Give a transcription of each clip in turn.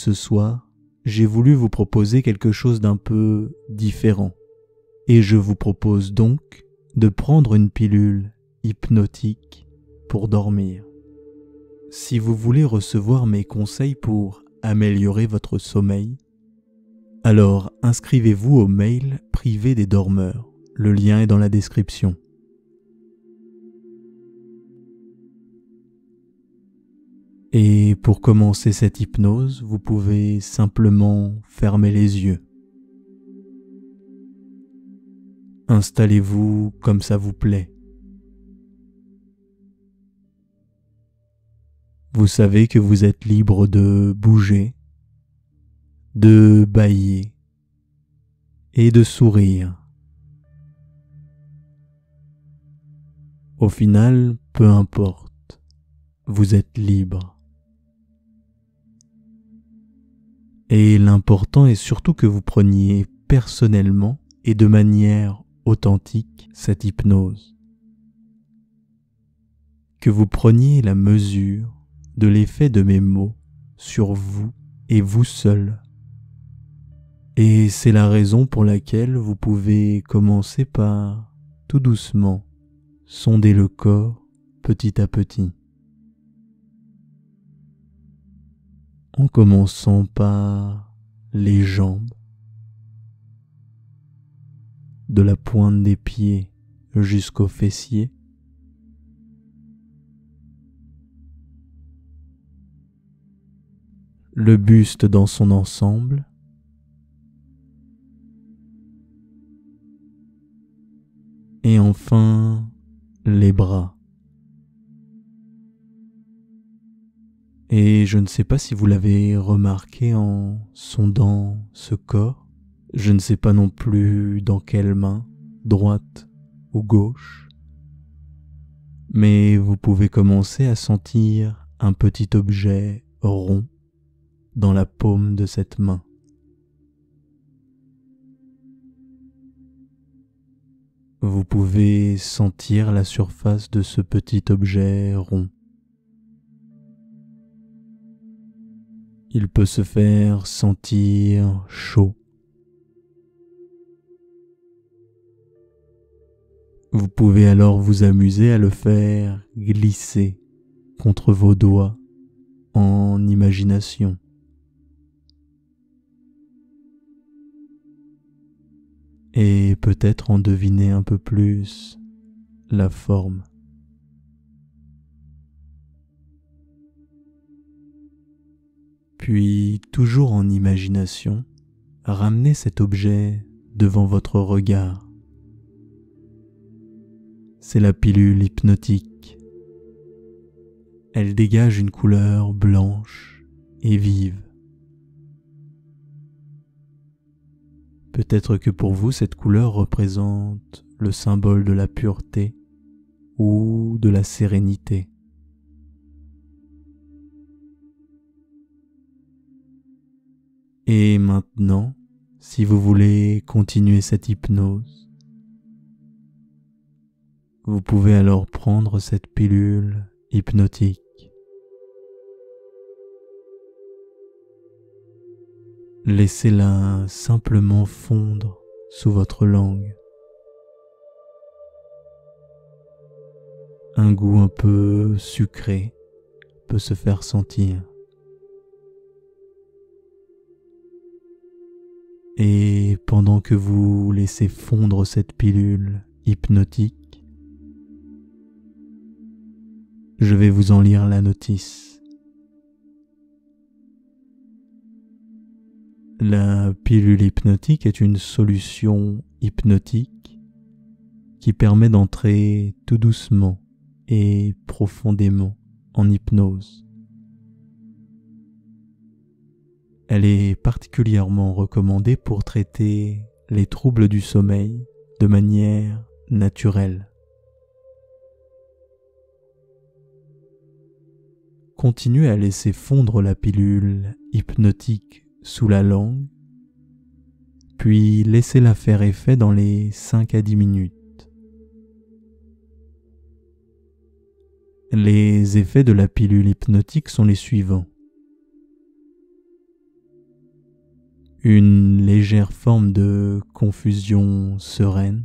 ce soir, j'ai voulu vous proposer quelque chose d'un peu différent. Et je vous propose donc de prendre une pilule hypnotique pour dormir. Si vous voulez recevoir mes conseils pour améliorer votre sommeil, alors inscrivez-vous au mail privé des dormeurs. Le lien est dans la description. Et pour commencer cette hypnose, vous pouvez simplement fermer les yeux. Installez-vous comme ça vous plaît. Vous savez que vous êtes libre de bouger, de bâiller et de sourire. Au final, peu importe, vous êtes libre. Et l'important est surtout que vous preniez personnellement et de manière authentique cette hypnose. Que vous preniez la mesure de l'effet de mes mots sur vous et vous seul. Et c'est la raison pour laquelle vous pouvez commencer par, tout doucement, sonder le corps petit à petit. En commençant par les jambes, de la pointe des pieds jusqu'aux fessiers, le buste dans son ensemble, et enfin les bras. Et je ne sais pas si vous l'avez remarqué en sondant ce corps, je ne sais pas non plus dans quelle main, droite ou gauche, mais vous pouvez commencer à sentir un petit objet rond dans la paume de cette main. Vous pouvez sentir la surface de ce petit objet rond. Il peut se faire sentir chaud. Vous pouvez alors vous amuser à le faire glisser contre vos doigts en imagination. Et peut-être en deviner un peu plus la forme. Puis, toujours en imagination, ramenez cet objet devant votre regard. C'est la pilule hypnotique. Elle dégage une couleur blanche et vive. Peut-être que pour vous, cette couleur représente le symbole de la pureté ou de la sérénité. Et maintenant, si vous voulez continuer cette hypnose, vous pouvez alors prendre cette pilule hypnotique. Laissez-la simplement fondre sous votre langue. Un goût un peu sucré peut se faire sentir. Et pendant que vous laissez fondre cette pilule hypnotique, je vais vous en lire la notice. La pilule hypnotique est une solution hypnotique qui permet d'entrer tout doucement et profondément en hypnose. Elle est particulièrement recommandée pour traiter les troubles du sommeil de manière naturelle. Continuez à laisser fondre la pilule hypnotique sous la langue, puis laissez-la faire effet dans les 5 à 10 minutes. Les effets de la pilule hypnotique sont les suivants. une légère forme de confusion sereine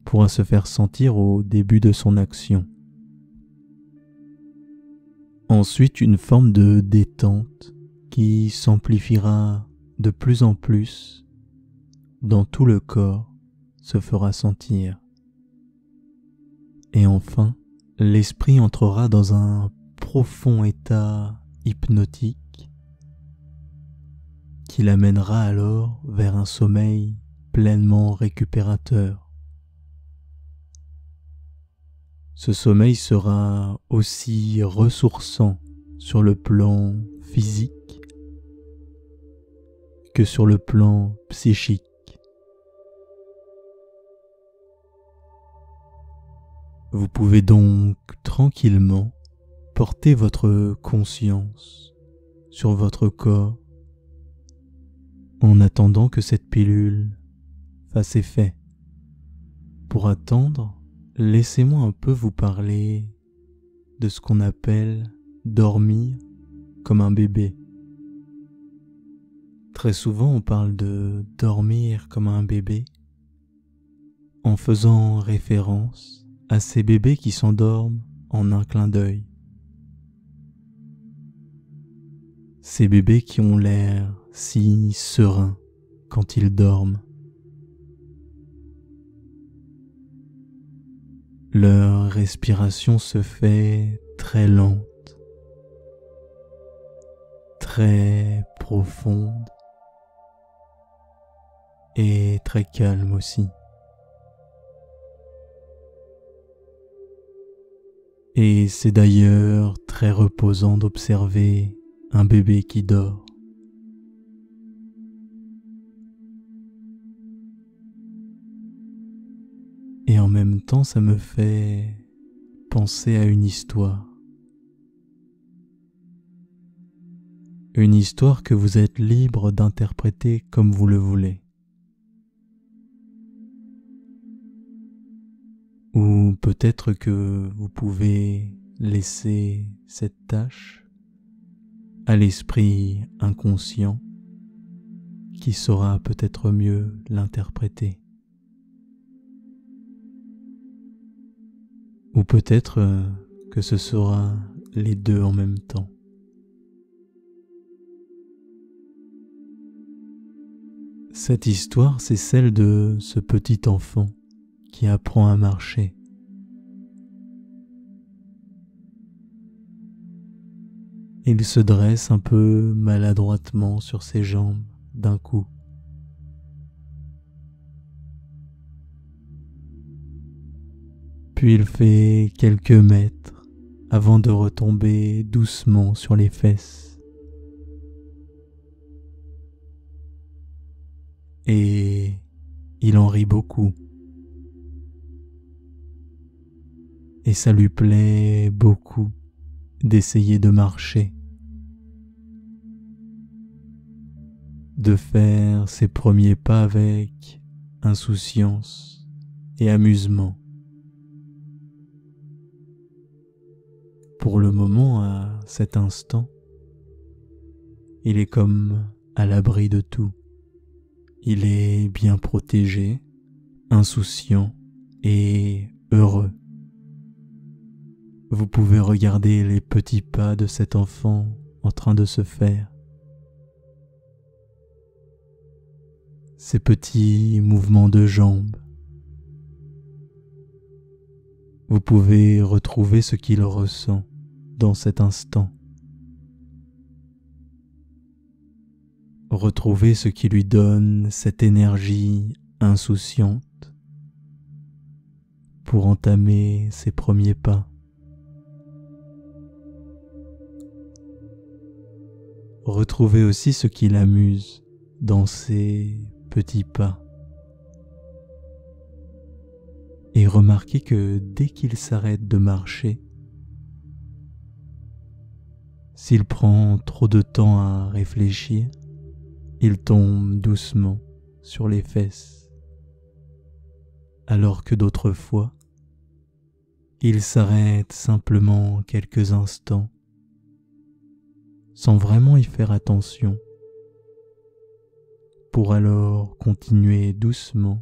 pourra se faire sentir au début de son action. Ensuite, une forme de détente qui s'amplifiera de plus en plus dans tout le corps se fera sentir. Et enfin, l'esprit entrera dans un profond état hypnotique qui l'amènera alors vers un sommeil pleinement récupérateur. Ce sommeil sera aussi ressourçant sur le plan physique que sur le plan psychique. Vous pouvez donc tranquillement porter votre conscience sur votre corps en attendant que cette pilule fasse effet. Pour attendre, laissez-moi un peu vous parler de ce qu'on appelle dormir comme un bébé. Très souvent, on parle de dormir comme un bébé en faisant référence à ces bébés qui s'endorment en un clin d'œil. Ces bébés qui ont l'air si sereins quand ils dorment. Leur respiration se fait très lente, très profonde et très calme aussi. Et c'est d'ailleurs très reposant d'observer un bébé qui dort. Et en même temps, ça me fait penser à une histoire. Une histoire que vous êtes libre d'interpréter comme vous le voulez. Ou peut-être que vous pouvez laisser cette tâche à l'esprit inconscient qui saura peut-être mieux l'interpréter. Ou peut-être que ce sera les deux en même temps. Cette histoire, c'est celle de ce petit enfant qui apprend à marcher. Il se dresse un peu maladroitement sur ses jambes d'un coup. Puis il fait quelques mètres avant de retomber doucement sur les fesses. Et il en rit beaucoup. Et ça lui plaît beaucoup d'essayer de marcher, de faire ses premiers pas avec insouciance et amusement. Pour le moment, à cet instant, il est comme à l'abri de tout. Il est bien protégé, insouciant et heureux. Vous pouvez regarder les petits pas de cet enfant en train de se faire. Ces petits mouvements de jambes. Vous pouvez retrouver ce qu'il ressent dans cet instant. Retrouver ce qui lui donne cette énergie insouciante pour entamer ses premiers pas. Retrouvez aussi ce qui l'amuse dans ses petits pas. Et remarquez que dès qu'il s'arrête de marcher, s'il prend trop de temps à réfléchir, il tombe doucement sur les fesses, alors que d'autres fois, il s'arrête simplement quelques instants, sans vraiment y faire attention, pour alors continuer doucement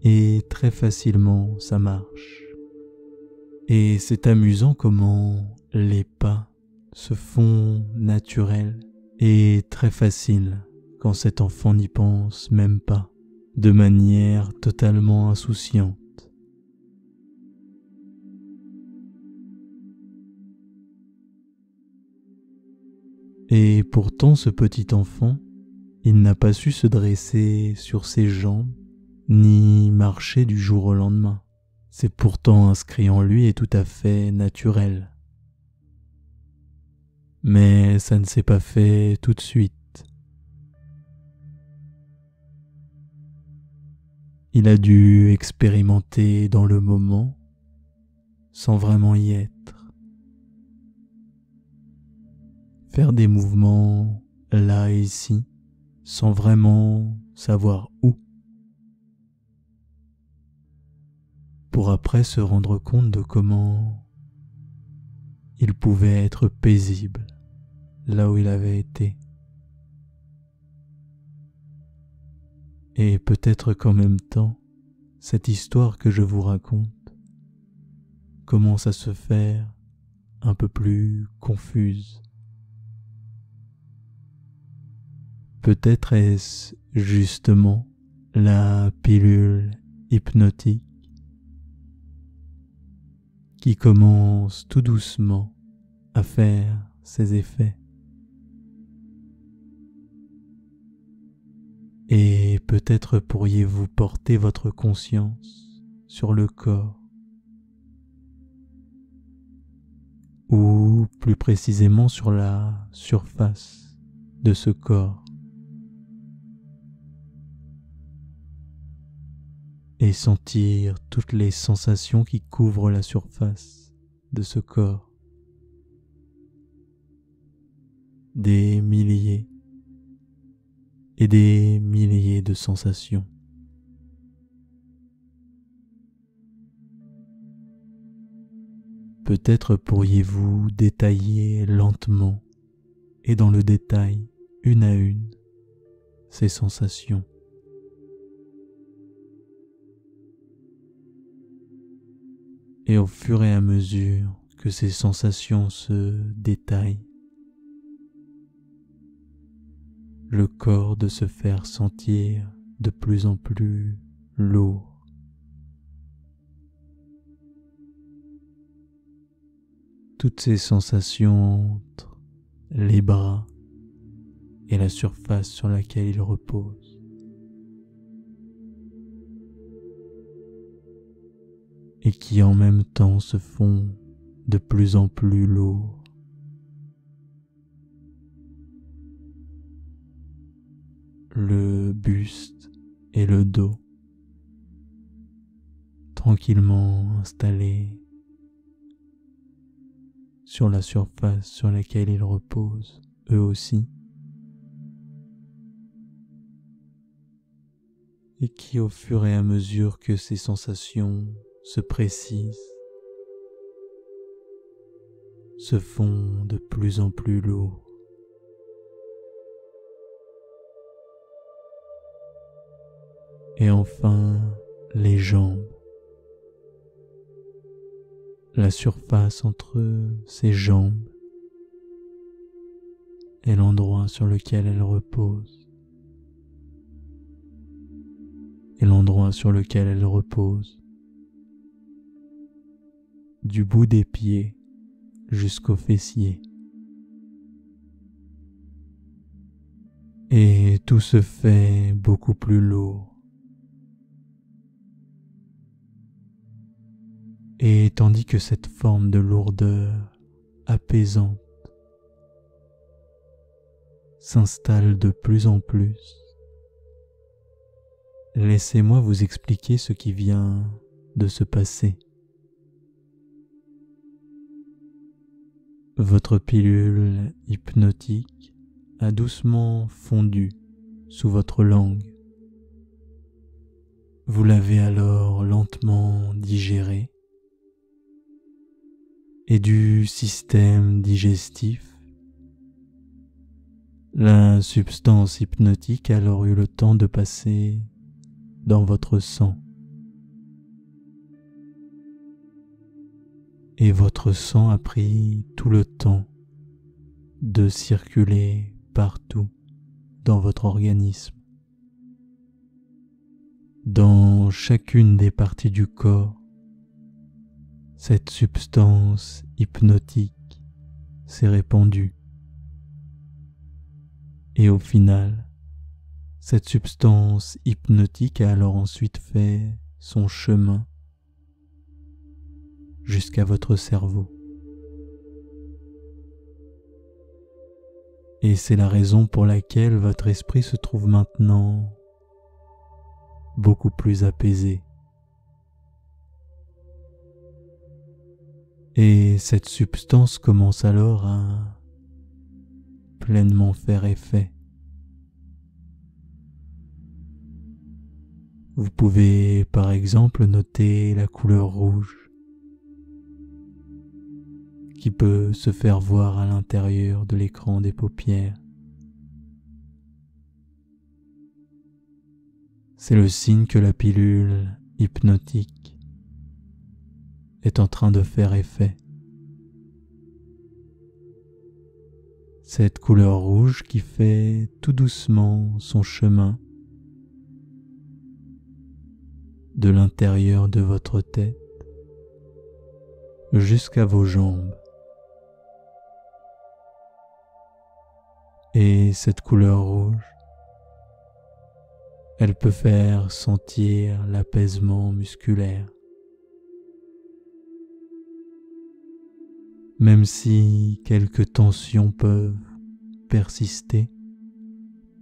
et très facilement ça marche. Et c'est amusant comment les pas se font naturels et très faciles quand cet enfant n'y pense même pas, de manière totalement insouciante. Et pourtant ce petit enfant, il n'a pas su se dresser sur ses jambes, ni marcher du jour au lendemain. C'est pourtant inscrit en lui et tout à fait naturel. Mais ça ne s'est pas fait tout de suite. Il a dû expérimenter dans le moment, sans vraiment y être. Faire des mouvements là et ici, sans vraiment savoir où. Pour après se rendre compte de comment il pouvait être paisible là où il avait été. Et peut-être qu'en même temps, cette histoire que je vous raconte commence à se faire un peu plus confuse. Peut-être est-ce justement la pilule hypnotique qui commence tout doucement à faire ses effets. Et peut-être pourriez-vous porter votre conscience sur le corps, ou plus précisément sur la surface de ce corps, et sentir toutes les sensations qui couvrent la surface de ce corps. Des milliers et des milliers de sensations. Peut-être pourriez-vous détailler lentement et dans le détail, une à une, ces sensations. Et au fur et à mesure que ces sensations se détaillent, le corps de se faire sentir de plus en plus lourd. Toutes ces sensations entre les bras et la surface sur laquelle il repose. Et qui en même temps se font de plus en plus lourds. Le buste et le dos, tranquillement installés sur la surface sur laquelle ils reposent, eux aussi, et qui au fur et à mesure que ces sensations se précisent, se font de plus en plus lourds. Et enfin, les jambes. La surface entre ses jambes et l'endroit sur lequel elles reposent. Et l'endroit sur lequel elles reposent. Du bout des pieds jusqu'aux fessiers. Et tout se fait beaucoup plus lourd. Et tandis que cette forme de lourdeur apaisante s'installe de plus en plus, laissez-moi vous expliquer ce qui vient de se passer. Votre pilule hypnotique a doucement fondu sous votre langue. Vous l'avez alors lentement digérée et du système digestif La substance hypnotique a alors eu le temps de passer dans votre sang. Et votre sang a pris tout le temps de circuler partout dans votre organisme. Dans chacune des parties du corps, cette substance hypnotique s'est répandue. Et au final, cette substance hypnotique a alors ensuite fait son chemin jusqu'à votre cerveau. Et c'est la raison pour laquelle votre esprit se trouve maintenant beaucoup plus apaisé. Et cette substance commence alors à pleinement faire effet. Vous pouvez par exemple noter la couleur rouge qui peut se faire voir à l'intérieur de l'écran des paupières. C'est le signe que la pilule hypnotique est en train de faire effet. Cette couleur rouge qui fait tout doucement son chemin de l'intérieur de votre tête jusqu'à vos jambes. Et cette couleur rouge, elle peut faire sentir l'apaisement musculaire. Même si quelques tensions peuvent persister,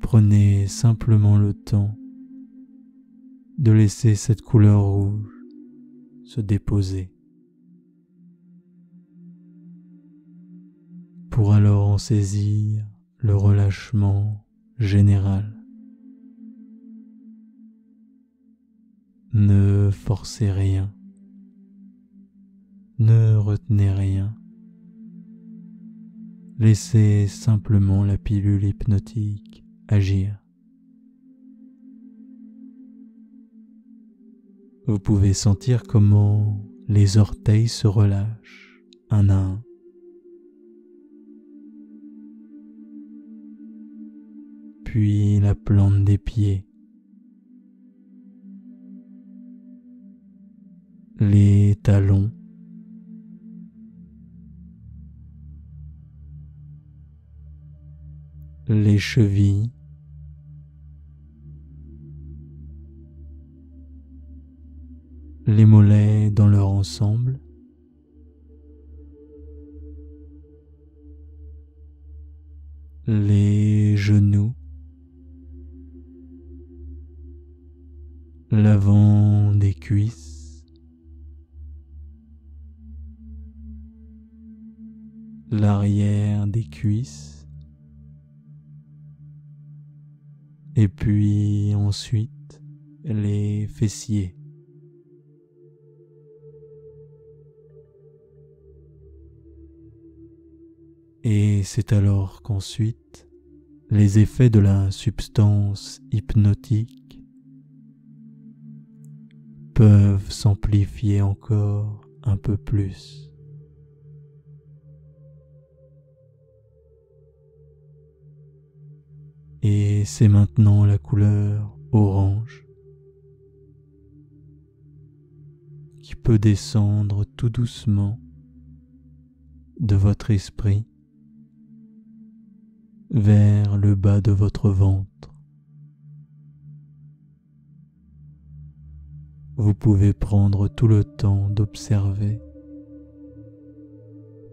prenez simplement le temps de laisser cette couleur rouge se déposer, pour alors en saisir le relâchement général. Ne forcez rien, ne retenez rien. Laissez simplement la pilule hypnotique agir. Vous pouvez sentir comment les orteils se relâchent un à un. Puis la plante des pieds, les talons, les chevilles, les mollets dans leur ensemble, les genoux, l'avant des cuisses, l'arrière des cuisses, et puis ensuite les fessiers. Et c'est alors qu'ensuite, les effets de la substance hypnotique peuvent s'amplifier encore un peu plus. Et c'est maintenant la couleur orange qui peut descendre tout doucement de votre esprit vers le bas de votre ventre. Vous pouvez prendre tout le temps d'observer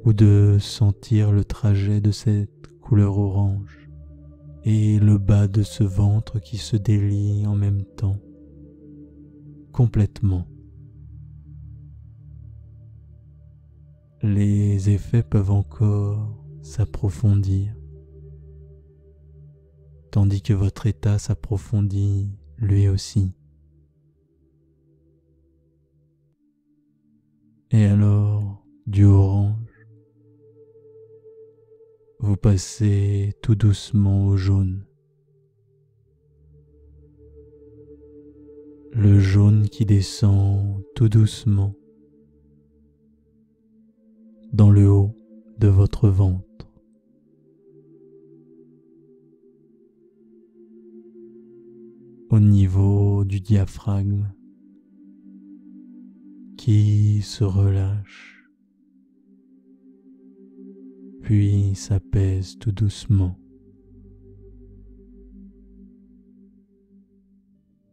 ou de sentir le trajet de cette couleur orange et le bas de ce ventre qui se délie en même temps, complètement. Les effets peuvent encore s'approfondir, tandis que votre état s'approfondit lui aussi. Et alors, du orange, Vous passez tout doucement au jaune. Le jaune qui descend tout doucement dans le haut de votre ventre. Au niveau du diaphragme qui se relâche, puis s'apaise tout doucement.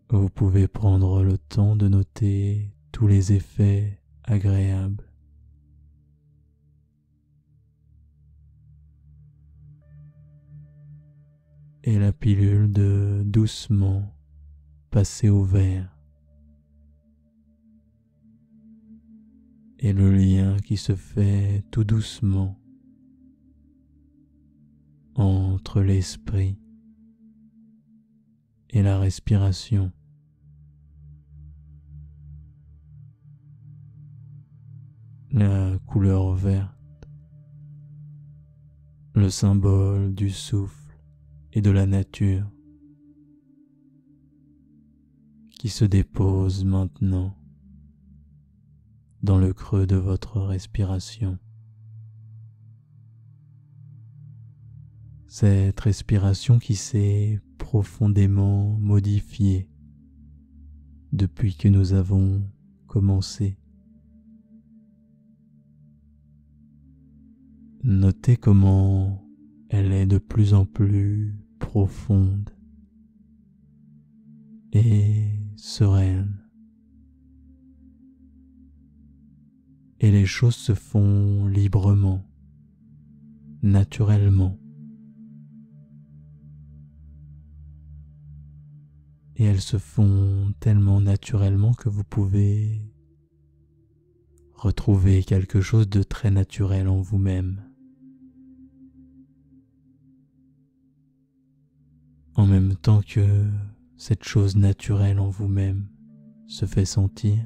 Vous pouvez prendre le temps de noter tous les effets agréables. Et la pilule de doucement passer au vert. Et le lien qui se fait tout doucement entre l'esprit et la respiration. La couleur verte, le symbole du souffle et de la nature qui se dépose maintenant dans le creux de votre respiration. Cette respiration qui s'est profondément modifiée depuis que nous avons commencé. Notez comment elle est de plus en plus profonde et sereine. Et les choses se font librement, naturellement. Et elles se font tellement naturellement que vous pouvez retrouver quelque chose de très naturel en vous-même. En même temps que cette chose naturelle en vous-même se fait sentir,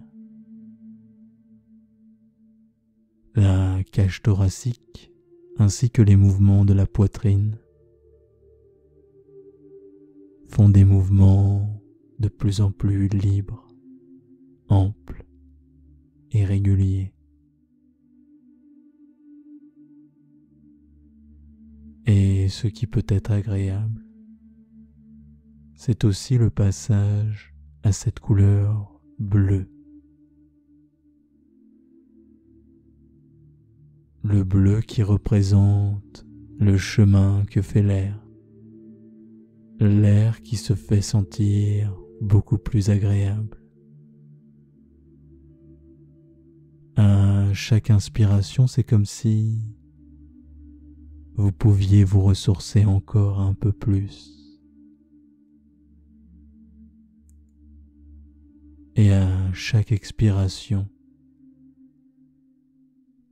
la cage thoracique ainsi que les mouvements de la poitrine font des mouvements de plus en plus libres, amples et réguliers. Et ce qui peut être agréable, c'est aussi le passage à cette couleur bleue. Le bleu qui représente le chemin que fait l'air. L'air qui se fait sentir beaucoup plus agréable. À chaque inspiration, c'est comme si vous pouviez vous ressourcer encore un peu plus. Et à chaque expiration,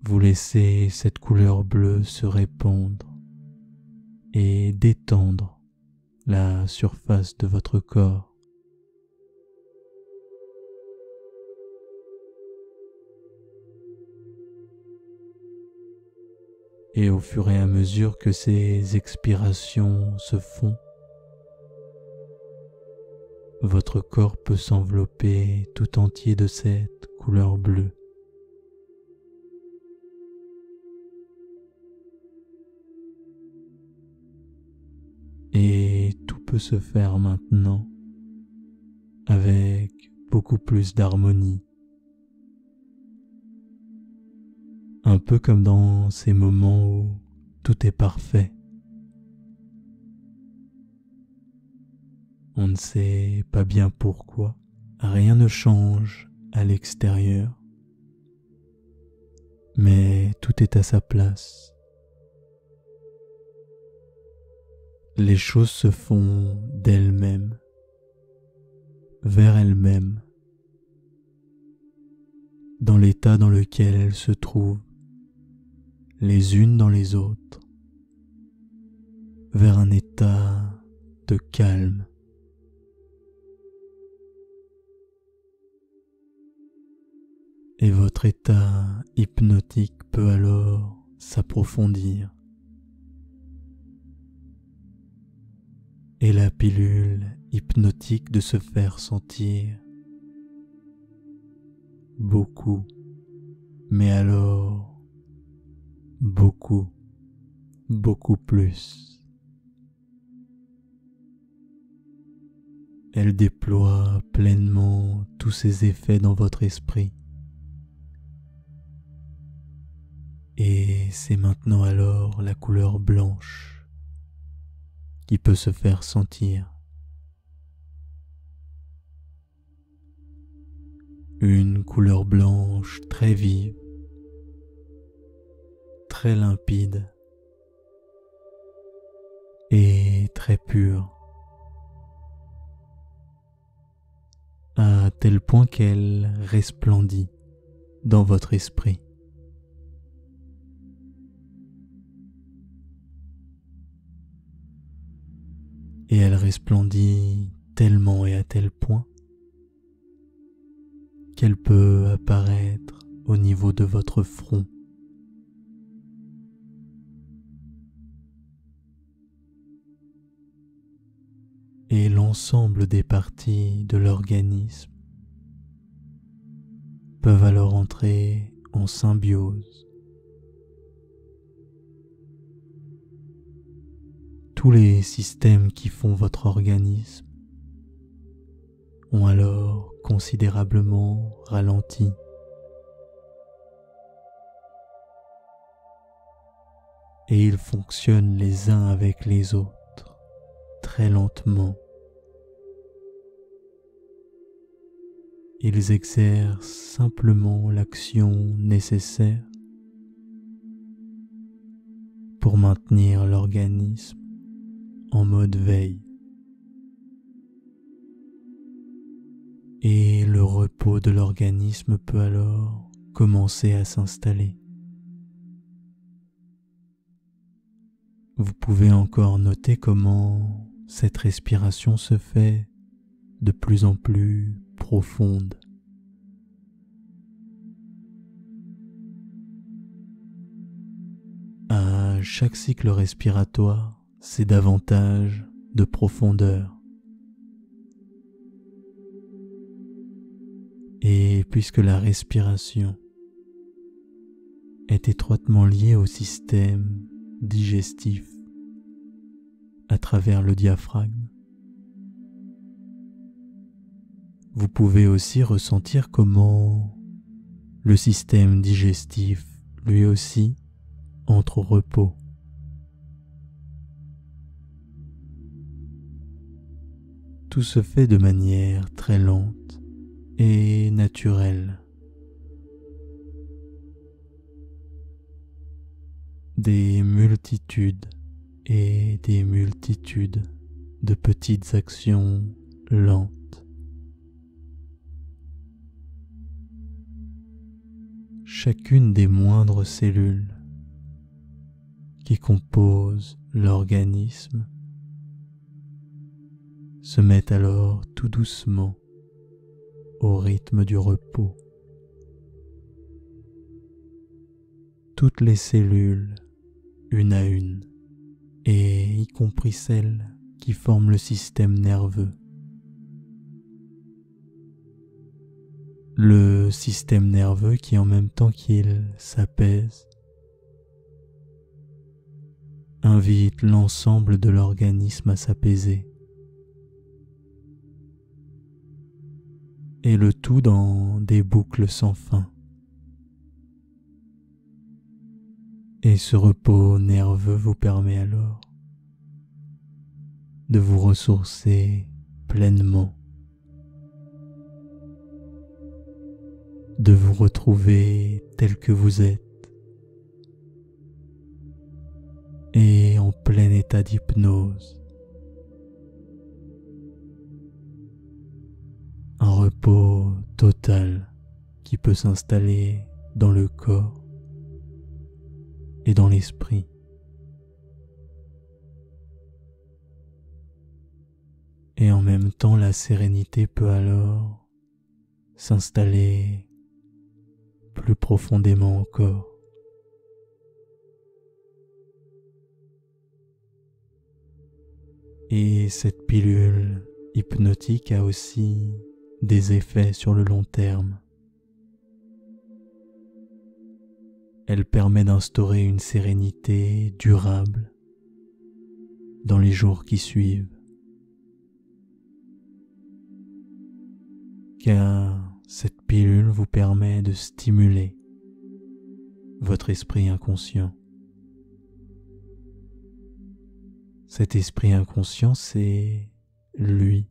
vous laissez cette couleur bleue se répandre et détendre la surface de votre corps. Et au fur et à mesure que ces expirations se font, votre corps peut s'envelopper tout entier de cette couleur bleue. Et tout peut se faire maintenant avec beaucoup plus d'harmonie. Un peu comme dans ces moments où tout est parfait. On ne sait pas bien pourquoi, rien ne change à l'extérieur, mais tout est à sa place. Les choses se font d'elles-mêmes, vers elles-mêmes, dans l'état dans lequel elles se trouvent, les unes dans les autres, vers un état de calme. Et votre état hypnotique peut alors s'approfondir et la pilule hypnotique de se faire sentir beaucoup, mais alors beaucoup, beaucoup plus. Elle déploie pleinement tous ses effets dans votre esprit. Et c'est maintenant alors la couleur blanche qui peut se faire sentir. Une couleur blanche très vive, très limpide et très pure, à tel point qu'elle resplendit dans votre esprit. Et elle resplendit tellement et à tel point qu'elle peut apparaître au niveau de votre front. Et l'ensemble des parties de l'organisme peuvent alors entrer en symbiose. Tous les systèmes qui font votre organisme ont alors considérablement ralenti. Et ils fonctionnent les uns avec les autres très lentement. Ils exercent simplement l'action nécessaire pour maintenir l'organisme en mode veille. Et le repos de l'organisme peut alors commencer à s'installer. Vous pouvez encore noter comment cette respiration se fait de plus en plus profonde. À chaque cycle respiratoire, c'est davantage de profondeur. Et puisque la respiration est étroitement liée au système digestif à travers le diaphragme, vous pouvez aussi ressentir comment le système digestif, lui aussi, entre au repos. Tout se fait de manière très lente et naturelle. Des multitudes et des multitudes de petites actions lentes. Chacune des moindres cellules qui composent l'organisme se met alors tout doucement au rythme du repos. Toutes les cellules, une à une, et y compris celles qui forment le système nerveux. Le système nerveux qui, en même temps qu'il s'apaise, invite l'ensemble de l'organisme à s'apaiser. Et le tout dans des boucles sans fin. Et ce repos nerveux vous permet alors de vous ressourcer pleinement, de vous retrouver tel que vous êtes et en plein état d'hypnose. Un repos total qui peut s'installer dans le corps et dans l'esprit. Et en même temps, la sérénité peut alors s'installer plus profondément encore. Et cette pilule hypnotique a aussi des effets sur le long terme. Elle permet d'instaurer une sérénité durable dans les jours qui suivent. Car cette pilule vous permet de stimuler votre esprit inconscient. Cet esprit inconscient, c'est lui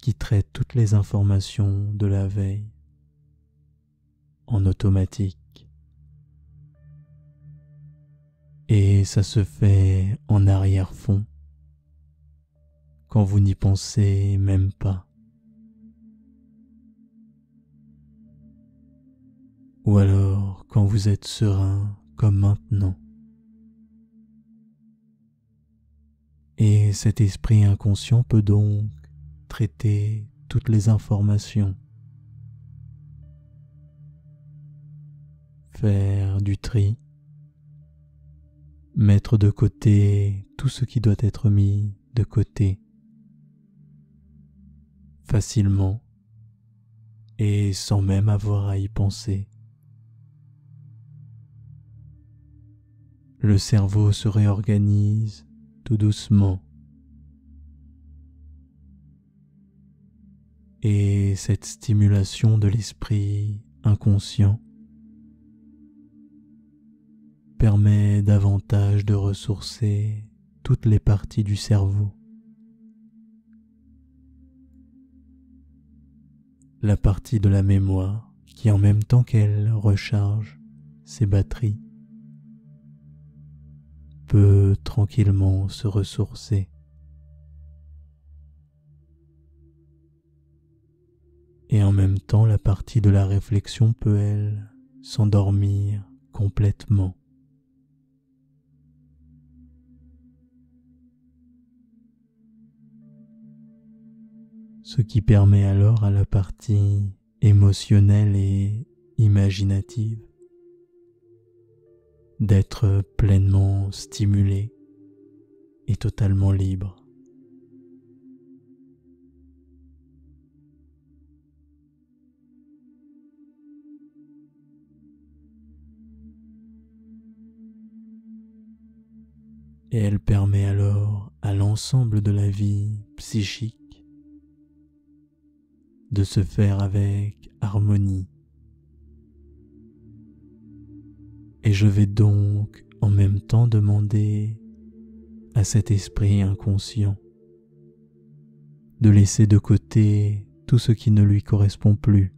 qui traite toutes les informations de la veille en automatique. Et ça se fait en arrière-fond quand vous n'y pensez même pas. Ou alors quand vous êtes serein comme maintenant. Et cet esprit inconscient peut donc traiter toutes les informations, faire du tri, mettre de côté tout ce qui doit être mis de côté facilement et sans même avoir à y penser. Le cerveau se réorganise tout doucement. Et cette stimulation de l'esprit inconscient permet davantage de ressourcer toutes les parties du cerveau. La partie de la mémoire qui, en même temps qu'elle recharge ses batteries, peut tranquillement se ressourcer. Et en même temps, la partie de la réflexion peut, elle, s'endormir complètement. Ce qui permet alors à la partie émotionnelle et imaginative d'être pleinement stimulée et totalement libre. Et elle permet alors à l'ensemble de la vie psychique de se faire avec harmonie. Et je vais donc en même temps demander à cet esprit inconscient de laisser de côté tout ce qui ne lui correspond plus.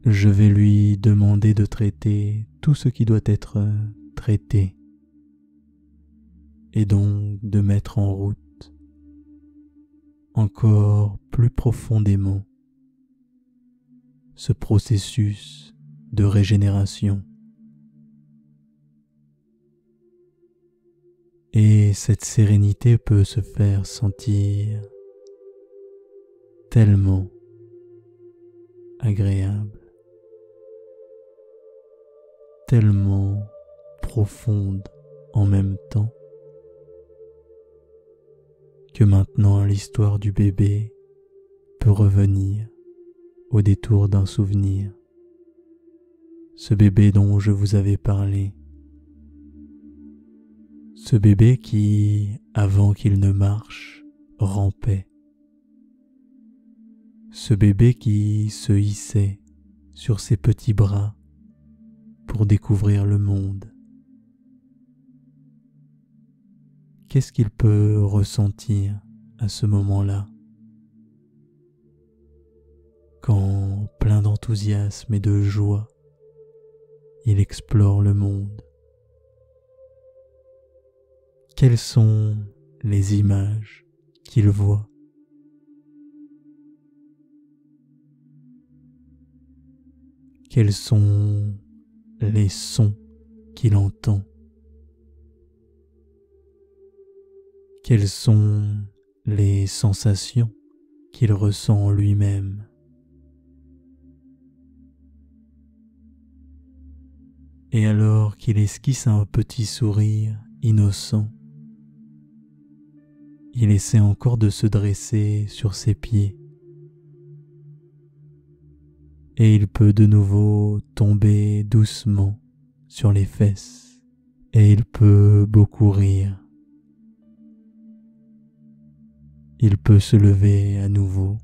Je vais lui demander de traiter tout ce qui doit être traité et donc de mettre en route encore plus profondément ce processus de régénération. Et cette sérénité peut se faire sentir tellement agréable, tellement profonde en même temps, que maintenant l'histoire du bébé peut revenir au détour d'un souvenir. Ce bébé dont je vous avais parlé. Ce bébé qui, avant qu'il ne marche, rampait. Ce bébé qui se hissait sur ses petits bras pour découvrir le monde. Qu'est-ce qu'il peut ressentir à ce moment-là, quand, plein d'enthousiasme et de joie, il explore le monde? Quelles sont les images qu'il voit? Quels sont les sons qu'il entend? Quelles sont les sensations qu'il ressent en lui-même? Et alors qu'il esquisse un petit sourire innocent Il essaie encore de se dresser sur ses pieds. Et il peut de nouveau tomber doucement sur les fesses. Et il peut beaucoup rire. Il peut se lever à nouveau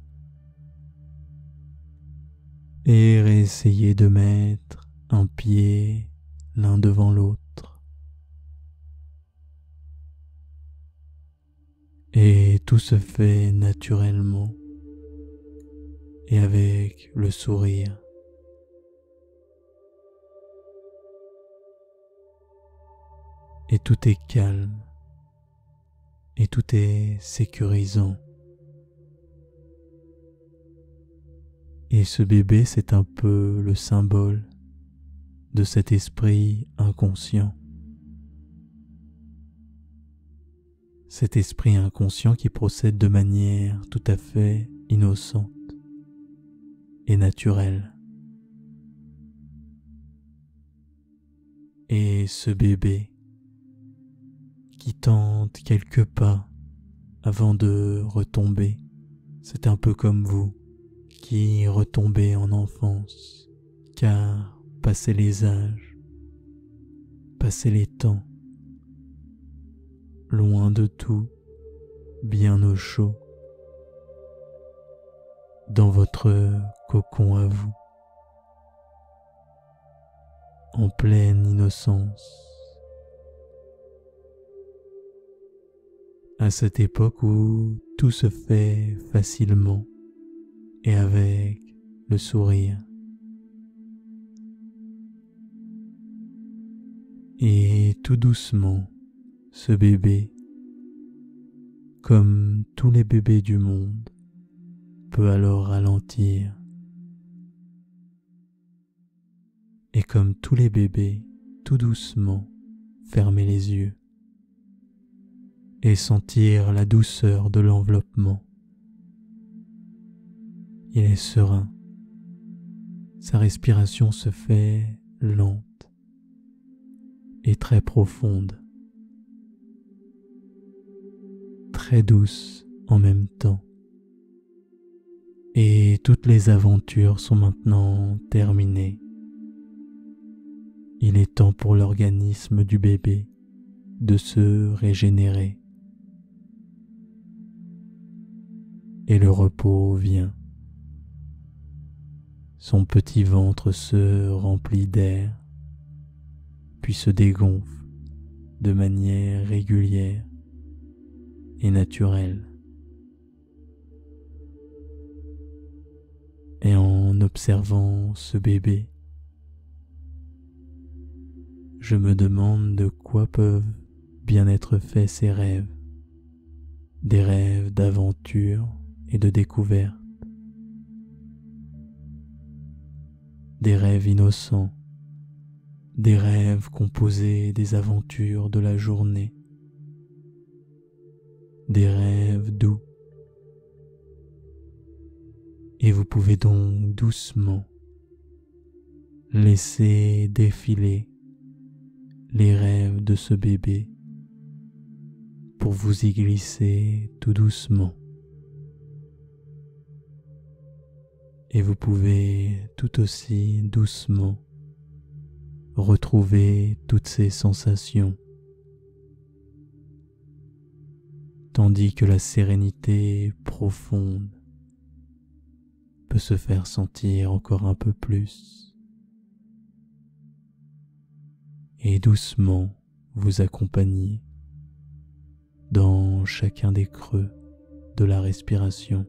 et réessayer de mettre un pied l'un devant l'autre. Et tout se fait naturellement et avec le sourire. Et tout est calme et tout est sécurisant. Et ce bébé, c'est un peu le symbole de cet esprit inconscient. Cet esprit inconscient qui procède de manière tout à fait innocente et naturelle. Et ce bébé qui tente quelques pas avant de retomber, c'est un peu comme vous qui retombez en enfance, car passé les âges, passé les temps, loin de tout, bien au chaud, dans votre cocon à vous, en pleine innocence, à cette époque où tout se fait facilement et avec le sourire. Et tout doucement, ce bébé, comme tous les bébés du monde, peut alors ralentir. Et comme tous les bébés, tout doucement, fermer les yeux et sentir la douceur de l'enveloppement. Il est serein. Sa respiration se fait lente et très profonde, très douce en même temps. Et toutes les aventures sont maintenant terminées. Il est temps pour l'organisme du bébé de se régénérer. Et le repos vient. Son petit ventre se remplit d'air, puis se dégonfle de manière régulière et naturelle. Et en observant ce bébé, je me demande de quoi peuvent bien être faits ces rêves, des rêves d'aventure et de découverte, des rêves innocents, des rêves composés des aventures de la journée, des rêves doux. Et vous pouvez donc doucement laisser défiler les rêves de ce bébé pour vous y glisser tout doucement. Et vous pouvez tout aussi doucement retrouver toutes ces sensations, tandis que la sérénité profonde peut se faire sentir encore un peu plus, et doucement vous accompagner dans chacun des creux de la respiration.